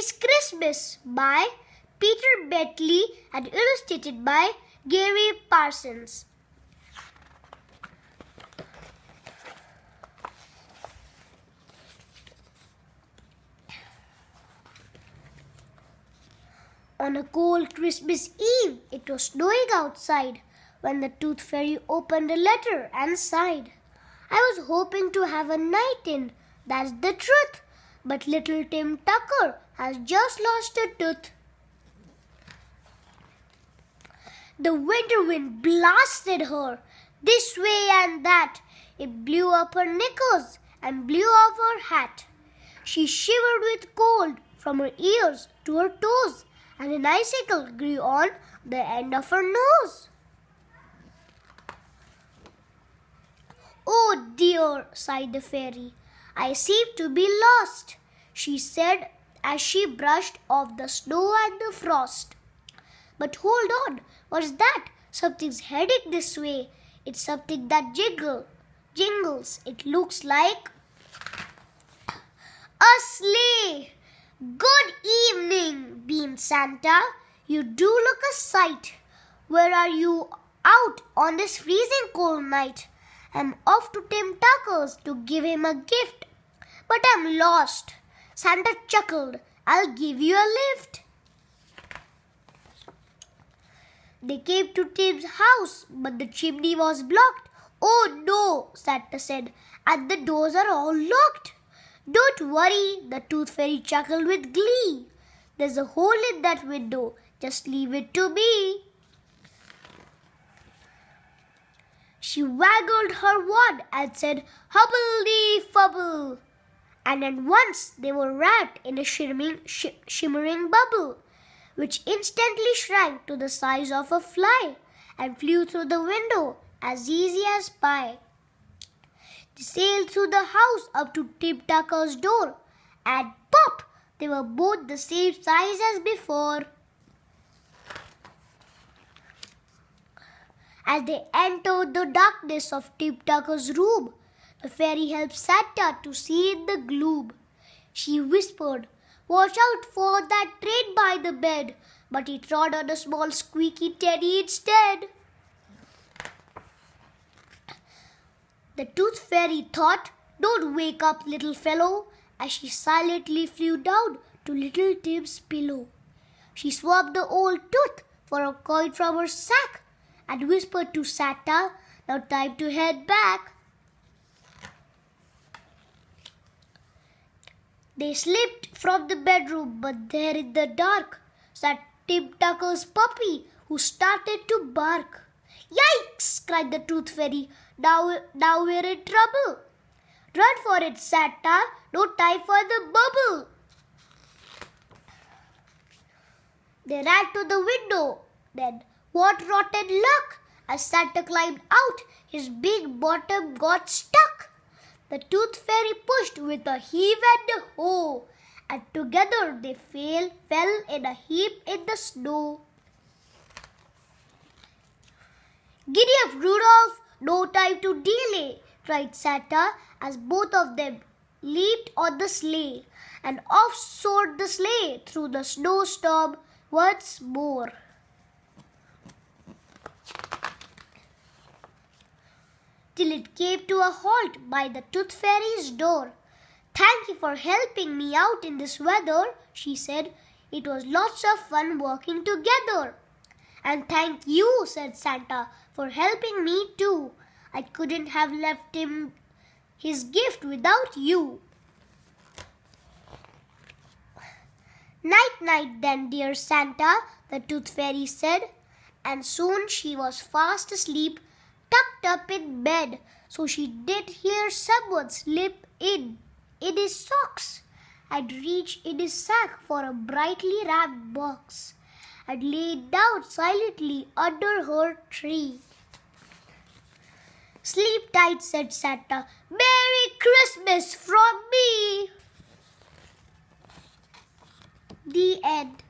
is Christmas by Peter Bentley and illustrated by Gary Parsons. On a cold Christmas Eve, it was snowing outside when the Tooth Fairy opened a letter and sighed. I was hoping to have a night in, that's the truth. But little Tim Tucker has just lost a tooth. The winter wind blasted her this way and that. It blew up her knickers and blew off her hat. She shivered with cold from her ears to her toes, and an icicle grew on the end of her nose. "Oh dear," sighed the fairy, "I seem to be lost," she said as she brushed off the snow and the frost. "But hold on, what's that? Something's heading this way. It's something that jingles. It looks like a sleigh." "Good evening," beamed Santa. "You do look a sight. Where are you out on this freezing cold night?" "I'm off to Tim Tucker's to give him a gift, but I'm lost." Santa chuckled. "I'll give you a lift." They came to Tim's house, but the chimney was blocked. "Oh no," Santa said, "and the doors are all locked." "Don't worry," the Tooth Fairy chuckled with glee. "There's a hole in that window. Just leave it to me." She waggled her wand and said, "Hubble-dee-fubble." And at once they were wrapped in a shimmering bubble, which instantly shrank to the size of a fly and flew through the window as easy as pie. They sailed through the house up to Tim Tucker's door, and pop! They were both the same size as before. As they entered the darkness of Tim Tucker's room, the fairy helped Santa to see in the gloom. She whispered, "Watch out for that train by the bed," but he trod on a small squeaky teddy instead. The Tooth Fairy thought, "Don't wake up, little fellow," as she silently flew down to little Tim's pillow. She swapped the old tooth for a coin from her sack and whispered to Santa, "Now time to head back." They slipped from the bedroom, but there in the dark sat Tim Tucker's puppy, who started to bark. "Yikes!" cried the Tooth Fairy. Now we're in trouble." "Run for it, Santa. No time for the bubble." They ran to the window. Then, what rotten luck! As Santa climbed out, his big bottom got stuck. The Tooth Fairy pushed with a heave and a hoe, and together they fell in a heap in the snow. "Giddy up, Rudolph! No time to delay!" cried Santa as both of them leaped on the sleigh, and off soared the sleigh through the snowstorm once more. Till it came to a halt by the Tooth Fairy's door. "Thank you for helping me out in this weather," she said. "It was lots of fun working together." "And thank you," said Santa, "for helping me too. I couldn't have left him his gift without you." "Night, night then, dear Santa," the Tooth Fairy said, and soon she was fast asleep, tucked up in bed, so she did hear someone slip in his socks, and reach in his sack for a brightly wrapped box, and lay it down silently under her tree. "Sleep tight," said Santa. "Merry Christmas from me." The end.